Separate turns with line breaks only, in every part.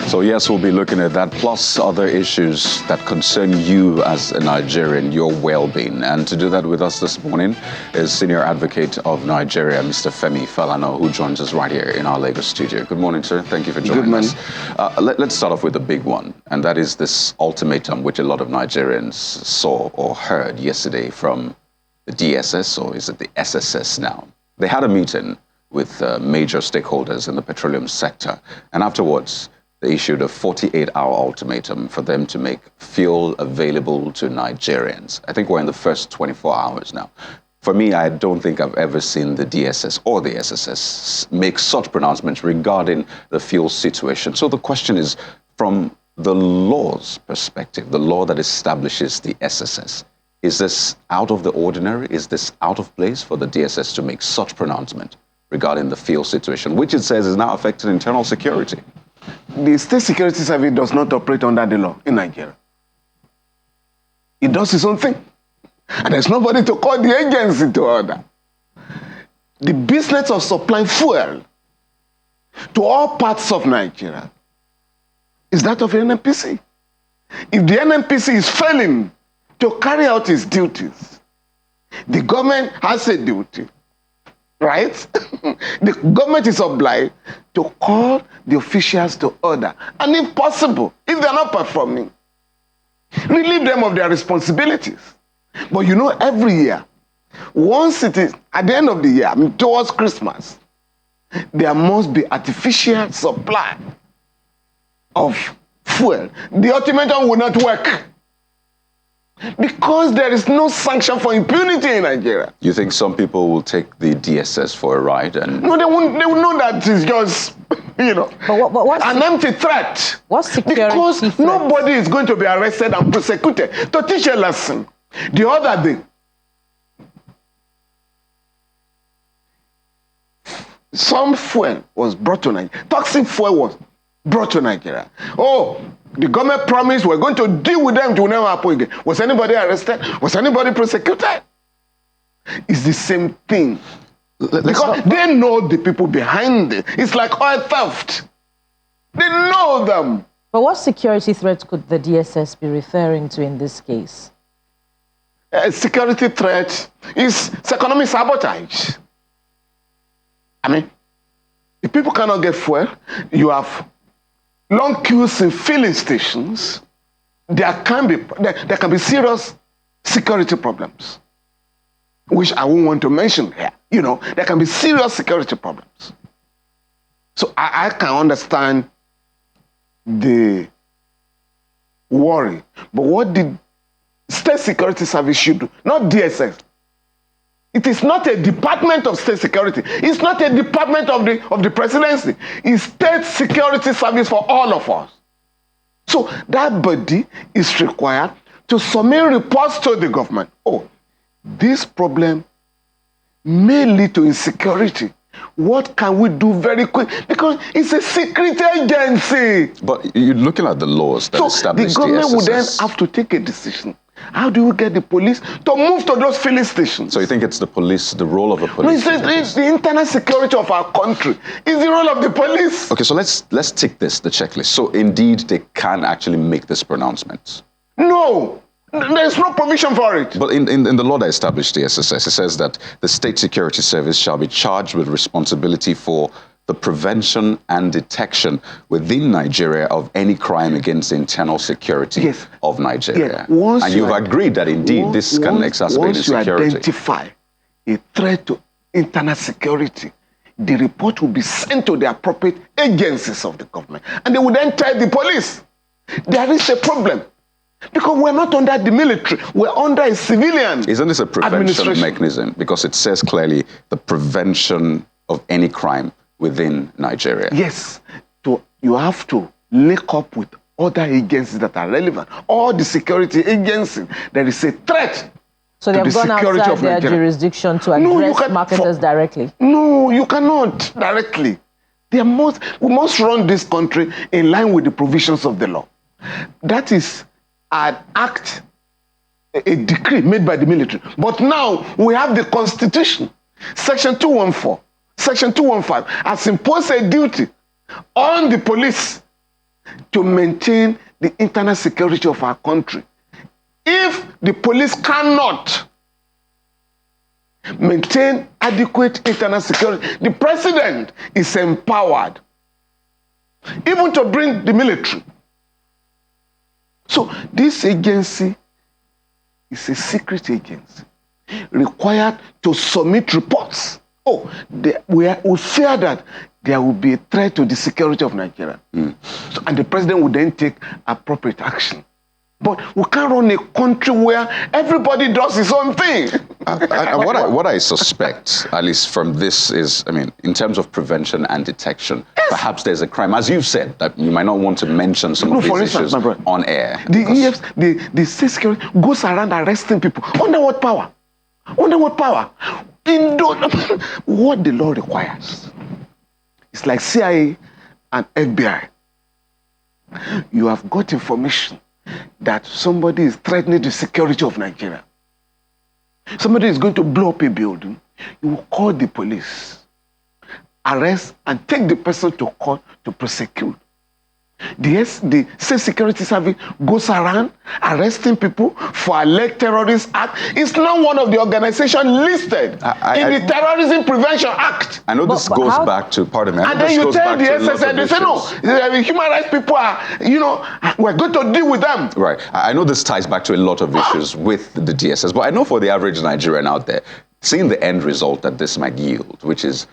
So yes, we'll be looking at that, plus other issues that concern you as a Nigerian, your well-being. And to do that with us this morning is Senior Advocate of Nigeria, Mr. Femi Falana, who joins us right here in our Lagos studio. Good morning, sir. Thank you for joining us. Let's start off with the big one, and that is this ultimatum, which a lot of Nigerians saw or heard yesterday from the DSS, or is it the SSS now? They had a meeting with major stakeholders in the petroleum sector, and afterwards, they issued a 48-hour ultimatum for them to make fuel available to Nigerians. I think we're in the first 24 hours now. For me, I don't think I've ever seen the DSS or the SSS make such pronouncements regarding the fuel situation. So the question is, from the law's perspective, the law that establishes the SSS, is this out of the ordinary? Is this out of place for the DSS to make such pronouncement regarding the fuel situation, which it says is now affecting internal security?
The State Security Service does not operate under the law in Nigeria. It does its own thing. And there's nobody to call the agency to order. The business of supplying fuel to all parts of Nigeria is that of the NNPC. If the NNPC is failing to carry out its duties, the government has a duty, right? The government is obliged to call the officials to order. And if possible, if they're not performing, relieve them of their responsibilities. But you know, every year, once it is at the end of the year, towards Christmas, there must be artificial supply of fuel. The ultimatum will not work, because there is no sanction for impunity in Nigeria.
You think some people will take the DSS for a ride? And
no, they will know that it's just, you know,
but
an empty threat.
What's security
because
threat?
Nobody is going to be arrested and prosecuted. To teach a lesson, the other day, some fuel was brought to Nigeria. Toxic fuel was brought to Nigeria. Oh, the government promised we're going to deal with them. It will never happen again. Was anybody arrested? Was anybody prosecuted? It's the same thing. Because they know the people behind it. It's like oil theft. They know them.
But what security threat could the DSS be referring to in this case?
A security threat is economic sabotage. I mean, if people cannot get fuel, you have long queues in filling stations. There can be serious security problems, which I won't want to mention here. You know, there can be serious security problems. So I can understand the worry. But what the State Security Service should do, not DSS. It is not a department of state security. It's not a department of the presidency. It's State Security Service for all of us. So that body is required to submit reports to the government. Oh, this problem may lead to insecurity. What can we do very quick? Because it's a secret agency.
But you're looking at the laws that establish
the government
SSS.
would then have to take a decision. How do we get the police to move to those filling stations?
So you think it's the police, the role of the police?
No, it's the internal security of our country. It's the role of the police.
Okay, so let's tick this, the checklist. So indeed, they can actually make this pronouncement.
No, there's no provision for it.
But in the law that established the SSS, it says that the State Security Service shall be charged with responsibility for the prevention and detection within Nigeria of any crime against the internal security of Nigeria.
Yes.
And you've agreed that indeed this can exacerbate insecurity.
Once you identify a threat to internal security, the report will be sent to the appropriate agencies of the government. And they will then tell the police, there is a problem. Because we're not under the military, we're under a civilian.
Isn't this a prevention mechanism? Because it says clearly the prevention of any crime within Nigeria.
Yes, you have to link up with other agencies that are relevant. All the security agencies, there is a threat.
So they've gone outside their jurisdiction to address marketers directly?
No, you cannot directly. We must run this country in line with the provisions of the law. That is an act, a decree made by the military. But now we have the Constitution, Section 214. Section 215 has imposed a duty on the police to maintain the internal security of our country. If the police cannot maintain adequate internal security, the president is empowered even to bring the military. So this agency is a secret agency required to submit reports. We fear that there will be a threat to the security of Nigeria. So, and the president would then take appropriate action. But we can't run a country where everybody does his own thing.
What I suspect, at least from this, is, I mean, in terms of prevention and detection, perhaps there's a crime. As you've said, that you might not want to mention some of these issues on air.
The state security goes around arresting people. Under what power? Under what power? What the law requires. It's like CIA and FBI. You have got information that somebody is threatening the security of Nigeria. Somebody is going to blow up a building. You will call the police, arrest, and take the person to court to prosecute. The State Security Service goes around arresting people for alleged terrorist act. It's not one of the organizations listed in the Terrorism Prevention Act.
I know this goes back to, pardon me.
And then you tell the DSS, and they say, no, human rights people are, we're going to deal with them.
Right. I know this ties back to a lot of issues with the DSS, but I know for the average Nigerian out there, seeing the end result that this might yield, which is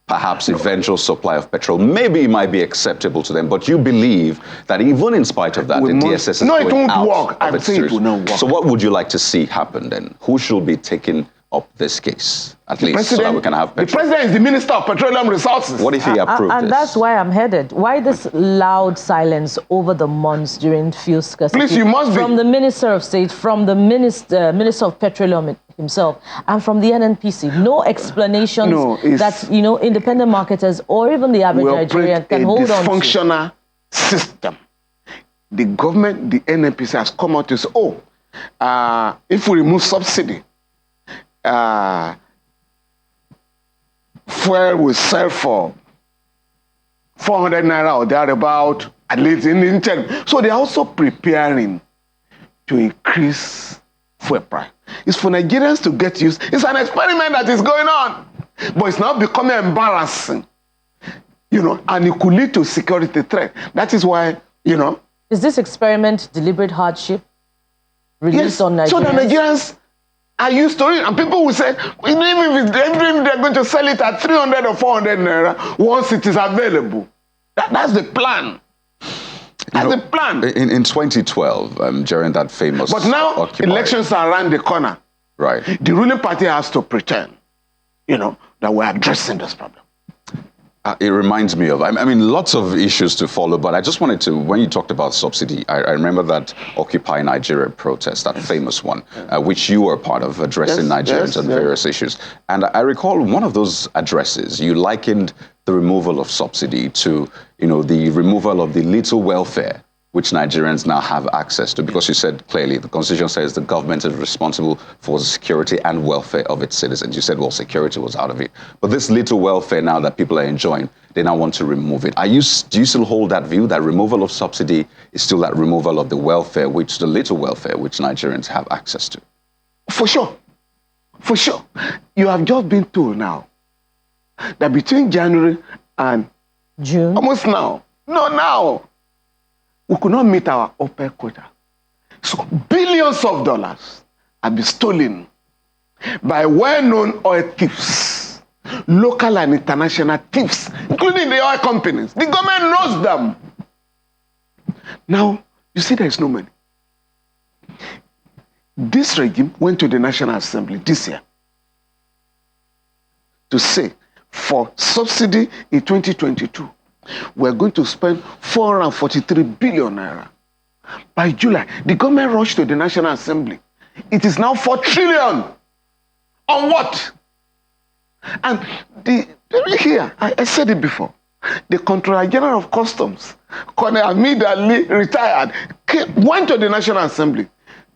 perhaps eventual supply of petrol, maybe it might be acceptable to them, but you believe that even in spite of that, the DSS is
no,
going
it won't work. I'm saying it will not work.
So what would you like to see happen then? Who should be taking up this case, at least, so that we can have petrol?
The president is the Minister of Petroleum Resources.
What if he approved
and
this?
that's why I'm headed. Why this loud silence over the months during fuel scarcity?
Please, you must
from the Minister of State, from the Minister of Petroleum himself, and from the NNPC. No explanations that, independent marketers or even the average Nigerian can hold on to.
Dysfunctional system. The government, the NNPC has come out to say, if we remove subsidy, fuel will sell for 400 naira or thereabout, at least in interim. So they're also preparing to increase fuel price. It's for Nigerians to get used. It's an experiment that is going on. But it's now becoming embarrassing. And it could lead to security threat. That is why,
Is this experiment deliberate hardship released on Nigerians?
So the Nigerians are used to it. And people will say, even if they're going to sell it at 300 or 400 naira once it is available. That's the plan. That's the plan.
In 2012, during that famous
But now, elections are around the corner.
Right.
The ruling party has to pretend, that we're addressing this problem.
It reminds me of, lots of issues to follow, but I just wanted to, when you talked about subsidy, I remember that Occupy Nigeria protest, that famous one, which you were part of, addressing Nigerians on various issues. And I recall one of those addresses, you likened the removal of subsidy to, the removal of the little welfare which Nigerians now have access to, because you said clearly the Constitution says the government is responsible for the security and welfare of its citizens. You said, well, security was out of it. But this little welfare now that people are enjoying, they now want to remove it. Do you still hold that view, that removal of subsidy is still that removal of the welfare, the little welfare, which Nigerians have access to?
For sure. For sure. You have just been told now that between January and
June,
almost now, we could not meet our OPEC quota. So billions of dollars have been stolen by well-known oil thieves, local and international thieves, including the oil companies. The government knows them. Now, you see there is no money. This regime went to the National Assembly this year to say, for subsidy in 2022, we're going to spend 443 billion naira. By July, the government rushed to the National Assembly. It is now 4 trillion. On what? And here, I said it before, the Controller General of Customs, Colonel Hamid Ali, retired, went to the National Assembly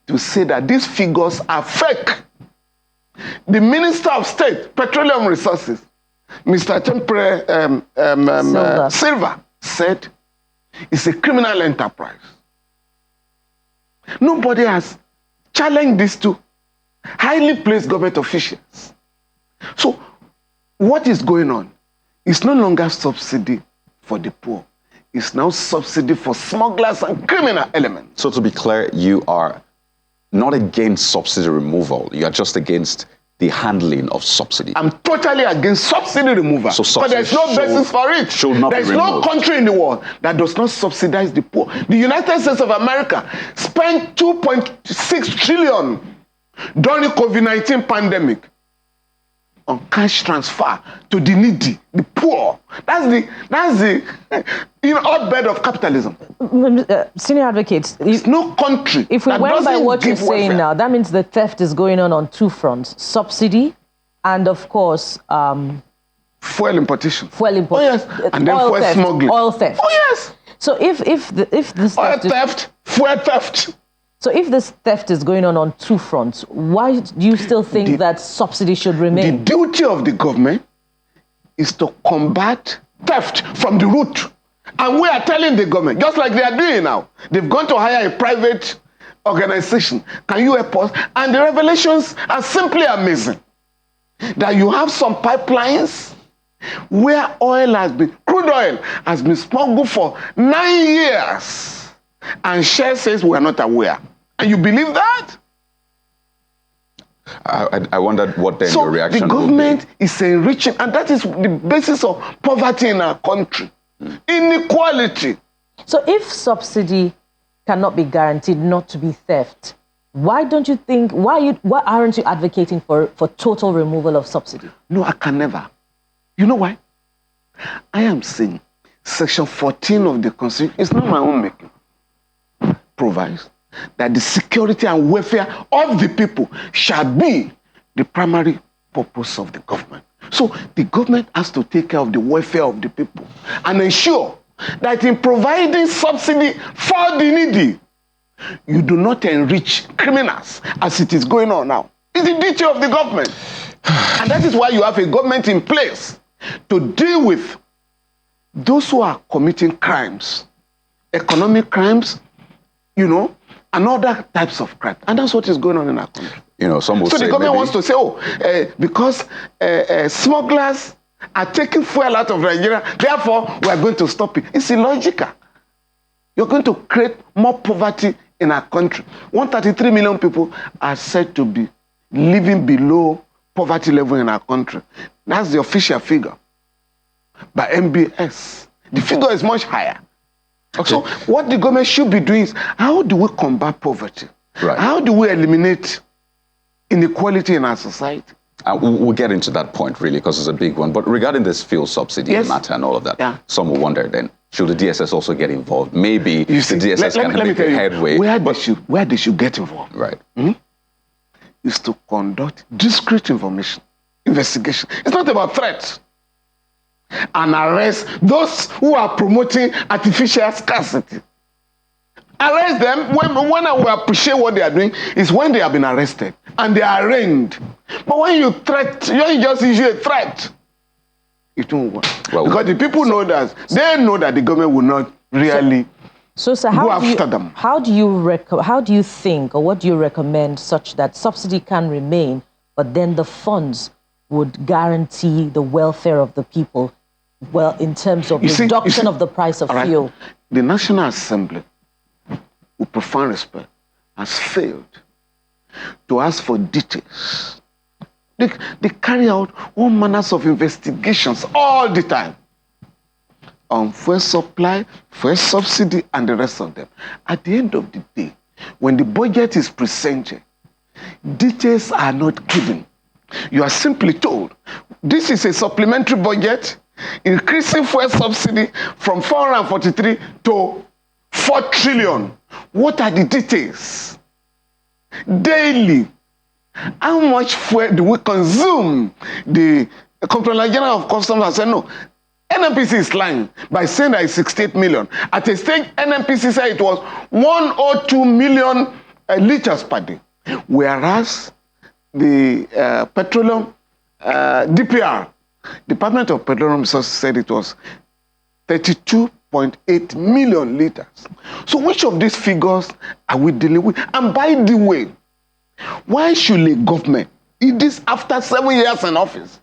to say that these figures are fake. The Minister of State, Petroleum Resources, Mr. Tempre Silva, said is a criminal enterprise. Nobody has challenged these two highly placed government officials. So what is going on? It's no longer subsidy for the poor. It's now subsidy for smugglers and criminal elements.
So to be clear, you are not against subsidy removal. You are just against the handling of subsidy.
I'm totally against subsidy removal.
So
but there's no basis for it. There's no country in the world that does not subsidize the poor. The United States of America spent $2.6 trillion during COVID-19 pandemic on cash transfer to the needy, the poor. That's the hotbed of capitalism.
Senior advocates,
there's no country.
If we went by what you're saying now, that means the theft is going on two fronts: subsidy, and of course,
fuel importation.
Fuel importation.
Oh yes, and then fuel smuggling.
Oil theft.
Oh yes.
So if this
oil theft, fuel theft.
So if this theft is going on two fronts, why do you still think that subsidy should remain?
The duty of the government is to combat theft from the root. And we are telling the government, just like they are doing now, they've gone to hire a private organization. Can you help us? And the revelations are simply amazing. That you have some pipelines where crude oil has been smuggled for 9 years. And Shell says we are not aware. And you believe that?
I wondered what then your reaction would be.
So the government is enriching, and that is the basis of poverty in our country. Inequality.
So if subsidy cannot be guaranteed not to be theft, why aren't you advocating for total removal of subsidy?
No, I can never. You know why? I am saying Section 14 of the Constitution, it's not my own making, provides that the security and welfare of the people shall be the primary purpose of the government. So the government has to take care of the welfare of the people and ensure that in providing subsidy for the needy, you do not enrich criminals as it is going on now. It's the duty of the government. And that is why you have a government in place to deal with those who are committing crimes, economic crimes, and other types of crime. And that's what is going on in our country.
Some will say
the government wants to say, because smugglers are taking fuel out of Nigeria, therefore we are going to stop it. It's illogical. You're going to create more poverty in our country. 133 million people are said to be living below poverty level in our country. That's the official figure by MBS. The figure is much higher. Okay. So what the government should be doing is, how do we combat poverty?
Right.
How do we eliminate inequality in our society?
We'll get into that point, really, because it's a big one. But regarding this fuel subsidy matter and all of that, some will wonder then, should the DSS also get involved? Maybe the DSS can make a headway.
Where they should get involved,
right,
is to conduct discrete investigation. It's not about threats. And arrest those who are promoting artificial scarcity. Arrest them. When I appreciate what they are doing is when they have been arrested and they are arraigned. But when you just issue a threat, it won't work. Because the people know that the government will not really
go after them. How do you think, or what do you recommend such that subsidy can remain, but then the funds would guarantee the welfare of the people, in terms of reduction of the price of fuel?
The National Assembly, with profound respect, has failed to ask for details. They carry out all manners of investigations all the time on fuel supply, fuel subsidy, and the rest of them. At the end of the day, when the budget is presented, details are not given. You are simply told, this is a supplementary budget, increasing fuel subsidy from 443 to 4 trillion. What are the details? Daily, how much fuel do we consume? The Comptroller General of Customs has said, no, NNPC is lying by saying that it's 68 million. At a stage, NNPC said it was 102 million liters per day. Whereas the petroleum, DPR, Department of Petroleum Resources, said it was 32 5.8 million liters. So which of these figures are we dealing with? And by the way, why should a government, it is after 7 years in office,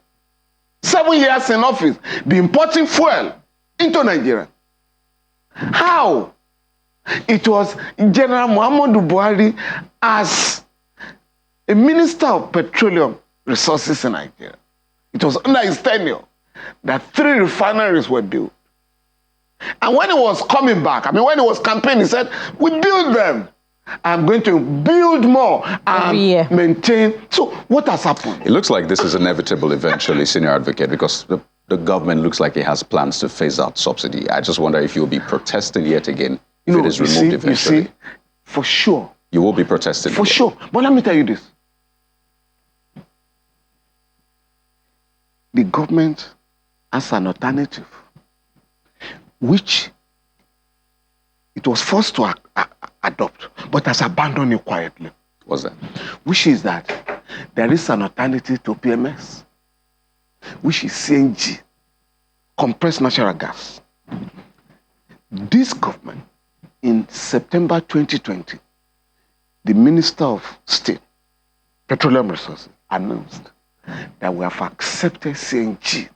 7 years in office, be importing fuel into Nigeria? How? It was General Muhammadu Buhari as a Minister of Petroleum Resources in Nigeria. It was under his tenure that 3 refineries were built. And when he was coming back, when he was campaigning, he said, we build them. I'm going to build more and maintain. So what has happened?
It looks like this is inevitable eventually, Senior Advocate, because the government looks like it has plans to phase out subsidy. I just wonder if you'll be protesting yet again if it is removed eventually.
You see, for sure.
You will be protesting.
For sure. But let me tell you this. The government has an alternative, which it was forced to adopt, but has abandoned it quietly.
What's that?
Which is that there is an alternative to PMS, which is CNG, compressed natural gas. This government, in September 2020, the Minister of State, Petroleum Resources, announced that we have accepted CNG.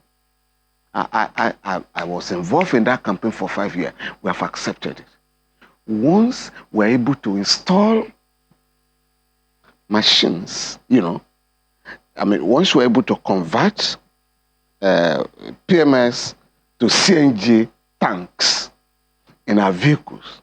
I was involved in that campaign for 5 years. We have accepted it. Once we're able to install machines, once we're able to convert PMS to CNG tanks in our vehicles,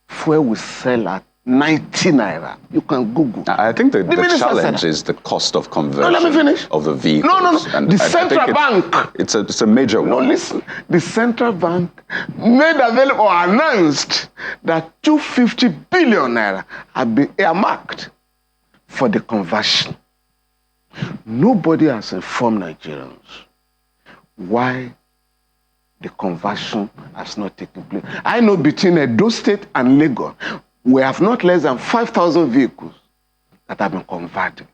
fuel will sell at 90 naira. You can Google.
I think the challenge is the cost of conversion
let me finish.
Of the vehicles.
No.
And
the central bank.
It's a major one.
No, listen. The central bank made available or announced that 250 billion naira have been earmarked for the conversion. Nobody has informed Nigerians why the conversion has not taken place. I know between Edo State and Lagos, we have not less than 5,000 vehicles that have been converted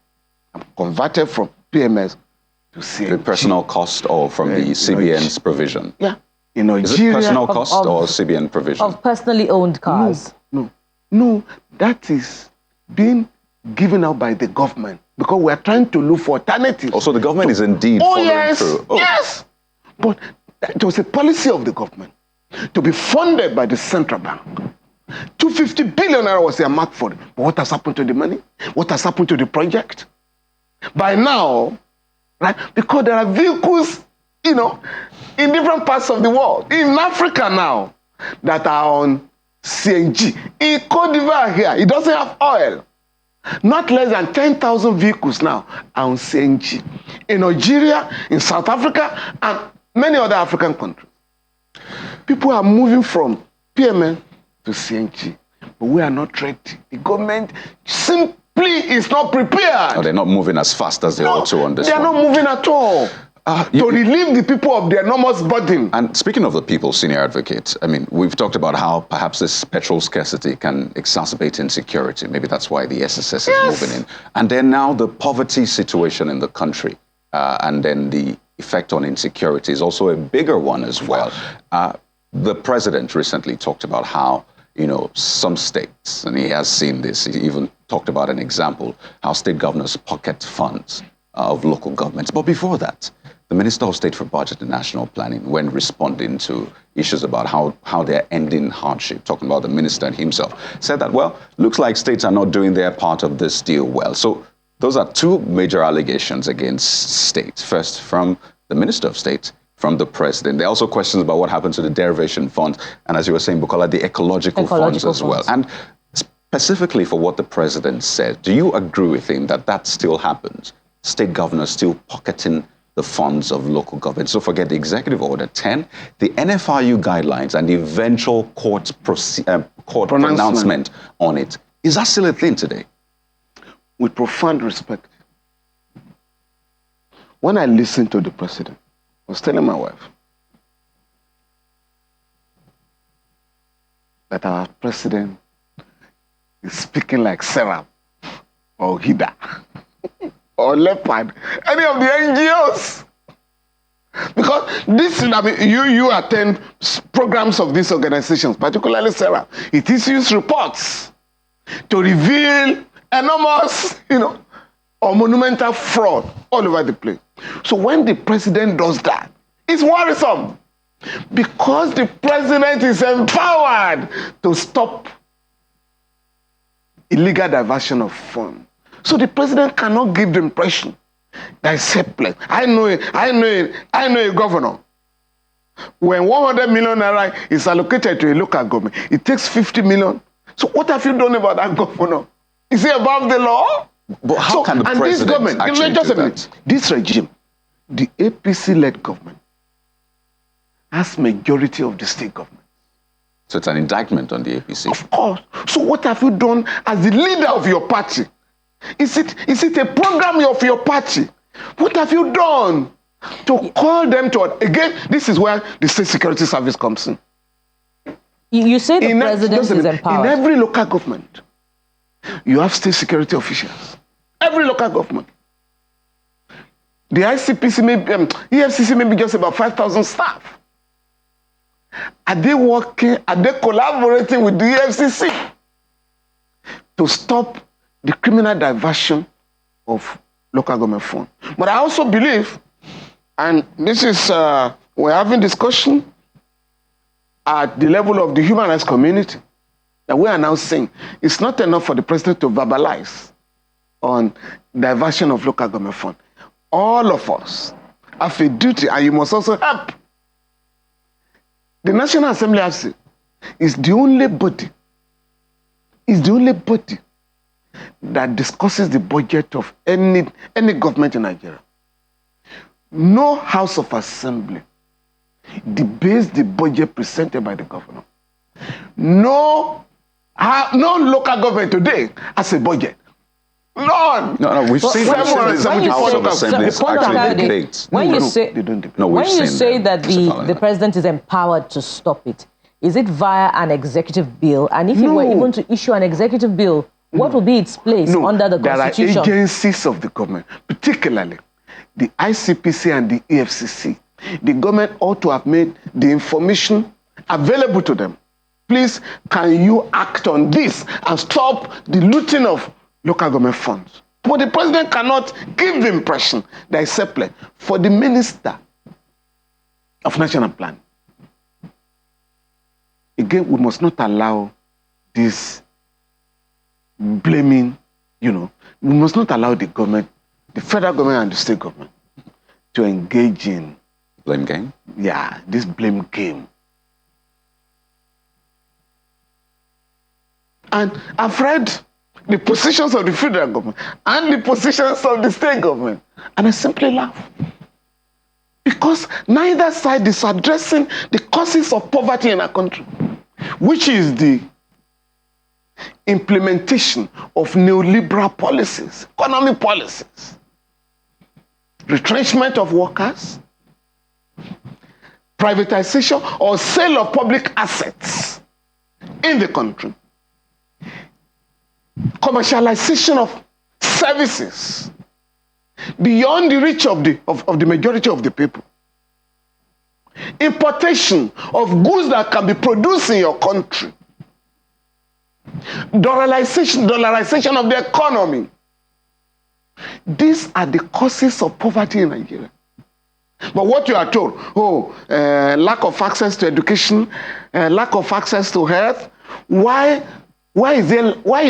from PMS to CNG.
The personal cost or from the CBN's provision?
Yeah. In Nigeria,
is it personal cost or CBN provision?
Of personally owned cars?
No. That is being given out by the government because we are trying to look for alternatives.
Also, the government is indeed following through.
Oh, yes. But it was a policy of the government to be funded by the central bank. 250 billion naira was earmarked for it. But what has happened to the money? What has happened to the project? By now, right? Because there are vehicles, in different parts of the world, in Africa now, that are on CNG. In Cote d'Ivoire here, it doesn't have oil. Not less than 10,000 vehicles now are on CNG. In Nigeria, in South Africa, and many other African countries. People are moving from PMN to CNG, but we are not ready. The government simply is not prepared.
Oh, they're not moving as fast as they ought to on this
one. They are not moving at all. To relieve the people of their enormous burden.
And speaking of the people, Senior Advocate, we've talked about how perhaps this petrol scarcity can exacerbate insecurity. Maybe that's why the SSS is moving in. And then now the poverty situation in the country, and then the effect on insecurity is also a bigger one as well. The president recently talked about how, some states, and he has seen this, he even talked about an example, how state governors pocket funds of local governments. But before that, the Minister of State for Budget and National Planning, when responding to issues about how they're ending hardship, talking about the minister himself, said that, looks like states are not doing their part of this deal well. So those are two major allegations against states. First, from the Minister of State, from the president. There are also questions about what happened to the derivation funds, and as you were saying, Bukola, the ecological funds as well. And specifically for what the president said, do you agree with him that that still happens? State governors still pocketing the funds of local governments. So forget the Executive Order 10, the NFRU guidelines, and the eventual court pronouncement on it. Is that still a thing today?
With profound respect, when I listened to the president, I was telling my wife that our president is speaking like Sarah or Hida or Leopard, any of the NGOs. Because this, I mean, you attend programs of these organizations, particularly Sarah. It issues reports to reveal enormous, or monumental fraud all over the place. So when the president does that, it's worrisome. Because the president is empowered to stop illegal diversion of funds. So the president cannot give the impression that is surplus. I know a governor. When 100 million naira is allocated to a local government, it takes 50 million. So what have you done about that governor? Is he above the law?
But how can the president actually do that?
This regime, the APC-led government, has majority of the state government.
So it's an indictment on the APC?
Of course. So what have you done as the leader of your party? Is it a program of your party? What have you done to call them to... Again, this is where the State Security Service comes in.
You say the president is empowered.
In every local government, you have state security officials. Every local government. The ICPC, EFCC may be just about 5,000 staff. Are they working, are they collaborating with the EFCC to stop the criminal diversion of local government funds? But I also believe, and this is, we're having discussion at the level of the human rights community, that we are now saying it's not enough for the president to verbalize on diversion of local government funds. All of us have a duty, and you must also help. The National Assembly is the only body, that discusses the budget of any government in Nigeria. No House of Assembly debates the budget presented by the governor. No local government today has a budget. None.
No, we've seen the House of Assembly actually debates.
When you say that the president is empowered to stop it, is it via an executive bill? And if he were even to issue an executive bill, what would be its place under the Constitution?
There are agencies of the government, particularly the ICPC and the EFCC. The government ought to have made the information available to them. Please, can you act on this and stop the looting of local government funds? But the president cannot give the impression that is separate for the Minister of National Plan. Again, we must not allow this blaming, we must not allow the government, the federal government and the state government, to engage in
blame game?
Yeah, this blame game. And I've read the positions of the federal government and the positions of the state government, and I simply laugh. Because neither side is addressing the causes of poverty in our country, which is the implementation of neoliberal policies, economic policies, retrenchment of workers, privatization or sale of public assets in the country, commercialization of services beyond the reach of the majority of the people, importation of goods that can be produced in your country, dollarization of the economy. These are the causes of poverty in Nigeria. But what you are told, lack of access to education, lack of access to health, why is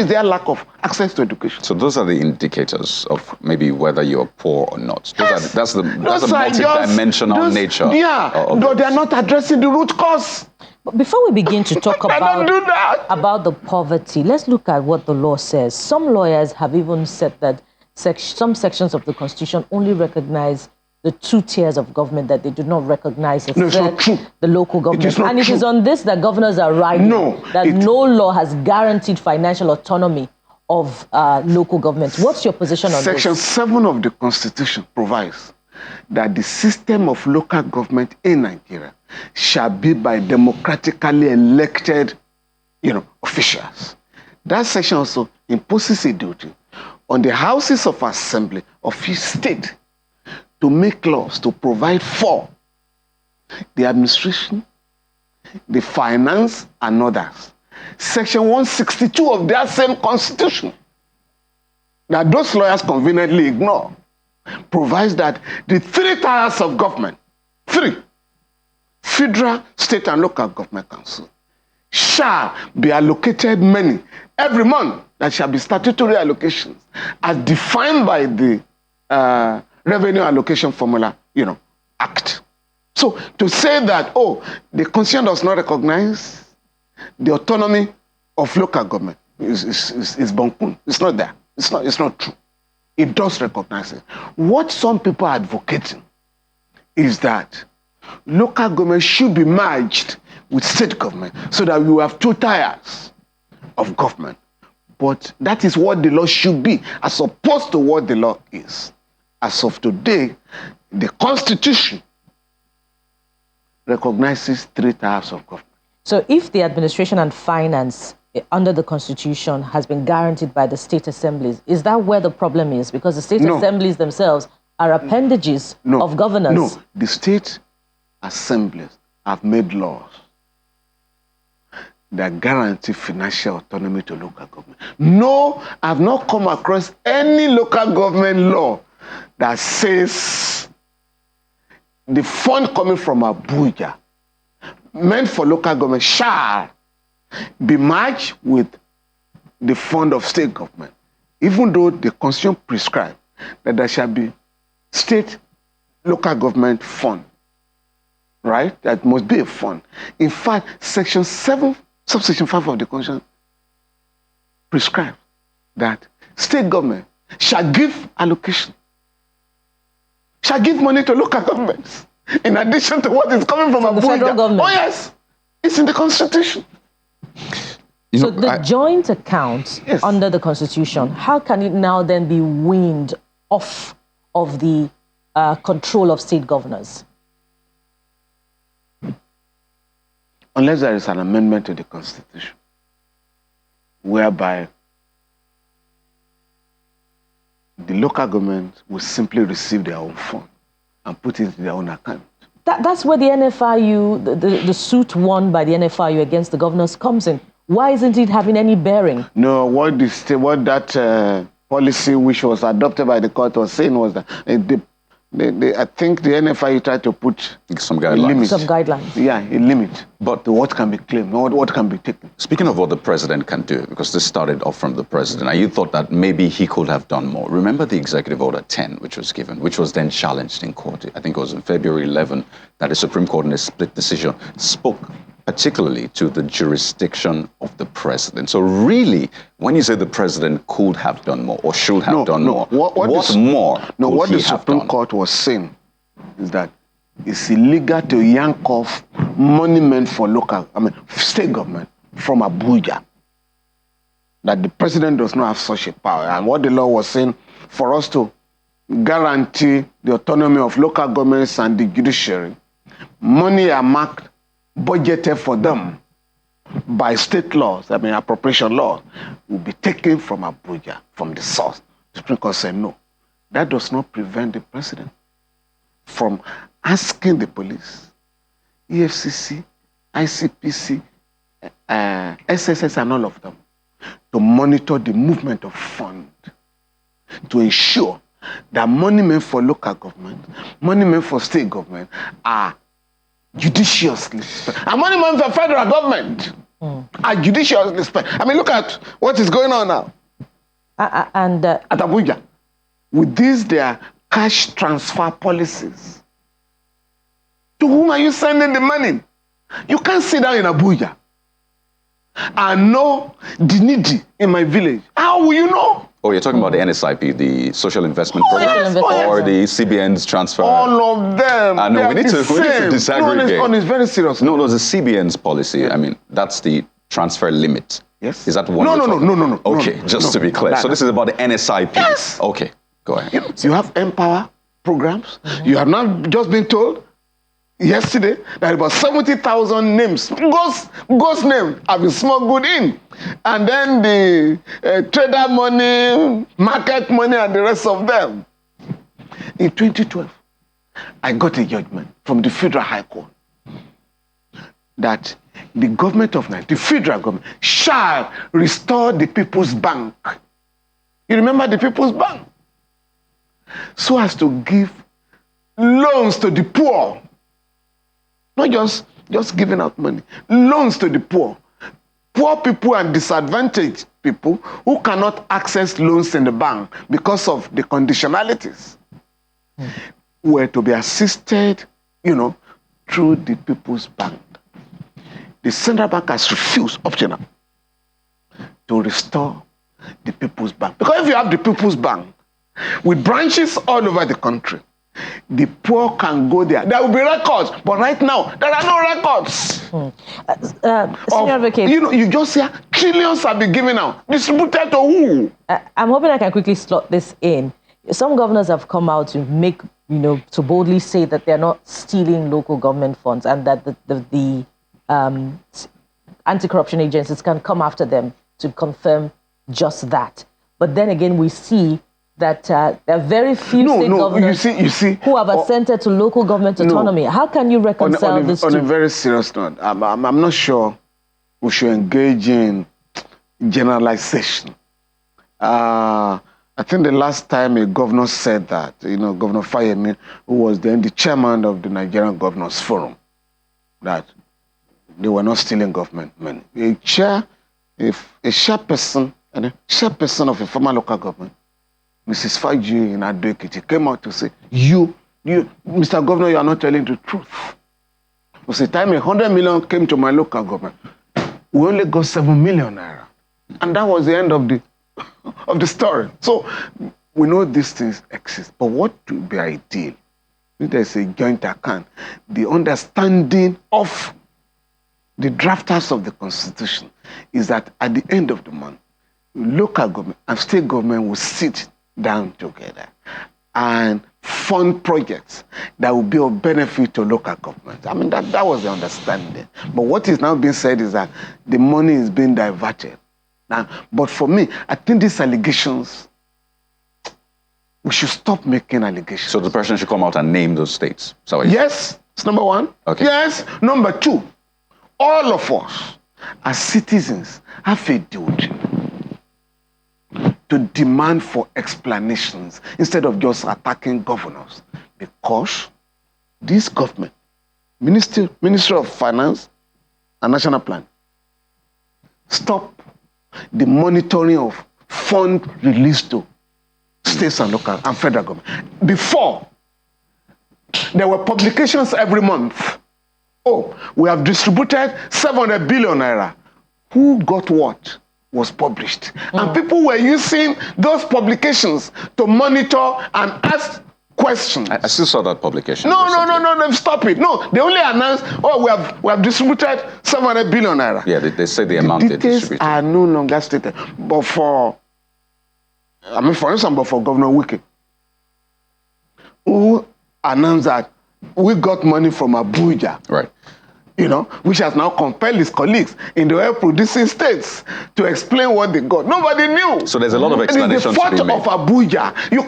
there lack of access to education?
So those are the indicators of maybe whether you're poor or not. That's the multidimensional nature.
Yeah, no, they're not addressing the root cause.
But before we begin to talk about the poverty, let's look at what the law says. Some lawyers have even said that some sections of the Constitution only recognize the two tiers of government, that they do not recognize the local government. It is on this that governors are writing that no law has guaranteed financial autonomy of local governments. What's your position on
Section 7 of the Constitution provides that the system of local government in Nigeria shall be by democratically elected, officials. That section also imposes a duty on the houses of assembly of each state to make laws to provide for the administration, the finance, and others. Section 162 of their same constitution, that those lawyers conveniently ignore, provides that the three tiers of government, federal, state, and local government council, shall be allocated money every month. That shall be statutory allocations as defined by the Revenue Allocation Formula, Act. So to say that, the Constitution does not recognize the autonomy of local government is bonkun. It's not there. It's not true. It does recognize it. What some people are advocating is that local government should be merged with state government so that we have two tiers of government. But that is what the law should be, as opposed to what the law is. As of today, the Constitution recognizes three tiers of government.
So if the administration and finance under the Constitution has been guaranteed by the state assemblies, is that where the problem is? Because the state assemblies themselves are appendages of governors.
No, the state assemblies have made laws that guarantee financial autonomy to local government. No, I've not come across any local government law that says the fund coming from Abuja meant for local government shall be merged with the fund of state government, even though the Constitution prescribes that there shall be state local government fund, right? That must be a fund. In fact, Section 7, Subsection 5 of the Constitution prescribes that state government shall give allocation, shall give money to local governments, in addition to what is coming from Abuja.
The federal government.
Oh yes, it's in the Constitution.
So the joint account under the Constitution, how can it now then be weaned off of the control of state governors?
Unless there is an amendment to the Constitution, whereby the local government will simply receive their own fund and put it in their own account.
That's where the NFIU, the suit won by the NFIU against the governors comes in. Why isn't it having any bearing?
No, what that policy which was adopted by the court was saying was that I think the NFIU tried to put
some guidelines.
Some guidelines.
Yeah, a limit. But what can be claimed, what can be taken.
Speaking of what the president can do, because this started off from the president, and you thought that maybe he could have done more. Remember the Executive Order 10, which was given, which was then challenged in court. I think it was on February 11 that the Supreme Court in a split decision spoke particularly to the jurisdiction of the president. So really, when you say the president could have done more or should have done more, what more?
No, what the Supreme Court was saying is that it's illegal to yank off money meant for state government from Abuja. That the president does not have such a power. And what the law was saying, for us to guarantee the autonomy of local governments and the judiciary, money are budgeted for them by state laws, appropriation law, will be taken from Abuja, from the source. The Supreme Court said no. That does not prevent the president from asking the police, EFCC, ICPC, SSS, and all of them to monitor the movement of funds to ensure that money meant for local government, money meant for state government are judiciously spent. And money meant for federal government are judiciously spent. Look at what is going on now. At Abuja. With these, their cash transfer policies. To whom are you sending the money? You can't sit down in Abuja and know the needy in my village. How will you know?
Oh, you're talking about the NSIP, the Social Investment Program, or the CBN's transfer?
All of them.
No, we need to disaggregate.
No, it's very serious.
No, the CBN's policy. That's the transfer limit.
Yes.
Is that one?
No.
Okay, just to be clear. So this is about the NSIP.
Yes.
Okay, go ahead.
You have Empower programs. You have not just been told yesterday that about 70,000 names, ghost names, have been smuggled in. And then the trader money, market money, and the rest of them. In 2012, I got a judgment from the Federal High Court that the government of Nigeria, the federal government, shall restore the People's Bank. You remember the People's Bank? So as to give loans to the poor. Not just giving out money. Loans to the poor. Poor people and disadvantaged people who cannot access loans in the bank because of the conditionalities were to be assisted, through the People's Bank. The central bank has refused, optional, to restore the People's Bank. Because if you have the People's Bank with branches all over the country, the poor can go there. There will be records, but right now, there are no records.
Senior Advocate,
you just hear trillions have been given out. Distributed to who?
I'm hoping I can quickly slot this in. Some governors have come out to make, to boldly say that they're not stealing local government funds and that the anti-corruption agencies can come after them to confirm just that. But then again, we see that there are very few state governors
you see,
who have assented to local government autonomy. How can you reconcile this
on a very serious note, I'm not sure we should engage in generalization. I think the last time a governor said that, Governor Fayemi, who was then the chairman of the Nigerian Governors Forum, that they were not stealing government money. A chairperson of a former local government, Mrs. Faji in Ado-Ekiti, came out to say, you, Mr. Governor, you are not telling the truth. It was the time 100 million came to my local government. We only got 7 million naira. And that was the end of the story. So we know these things exist. But what would be ideal? If there's a joint account, the understanding of the drafters of the Constitution is that at the end of the month, local government and state government will sit down together and fund projects that will be of benefit to local government. I mean, that was the understanding. But what is now being said is that the money is being diverted. Now, but for me, I think these allegations, we should stop making allegations.
So the president should come out and name those states?
Yes, it's number one.
Okay.
Yes. Number two, all of us as citizens have a duty to demand for explanations instead of just attacking governors. Because this government, Ministry of Finance and National Plan, stop the monitoring of fund released to states and local and federal government. Before, there were publications every month. Oh, we have distributed 700 billion naira. Who got what was published? And people were using those publications to monitor and ask questions.
I still saw that publication.
No, they've stopped it. No, they only announced, we have distributed 700 billion naira.
Yeah, they say the amount they distributed.
Details are no longer stated. But for instance, for Governor Wike, who announced that we got money from Abuja.
Right.
Which has now compelled his colleagues in the oil-producing states to explain what they got. Nobody knew.
So there's a lot of explanations to be made.
The fault of Abuja. You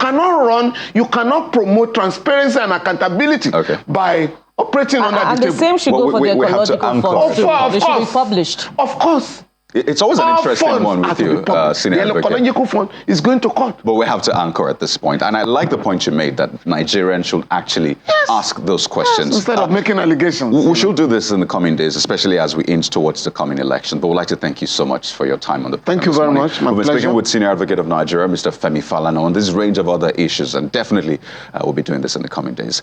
cannot promote transparency and accountability by operating under the table.
And the same should go for the ecological funds too. They should be published.
Of course.
It's always an interesting one with you, Senior Advocate.
The ecological fund is going to court.
But we have to anchor at this point. And I like the point you made that Nigerians should actually ask those questions.
Yes, instead of making allegations.
We should do this in the coming days, especially as we inch towards the coming election. But we'd like to thank you so much for your time on the program.
Thank you very much. My
We've been
pleasure.
speaking with Senior Advocate of Nigeria, Mr. Femi Falana, on this range of other issues. And definitely we'll be doing this in the coming days.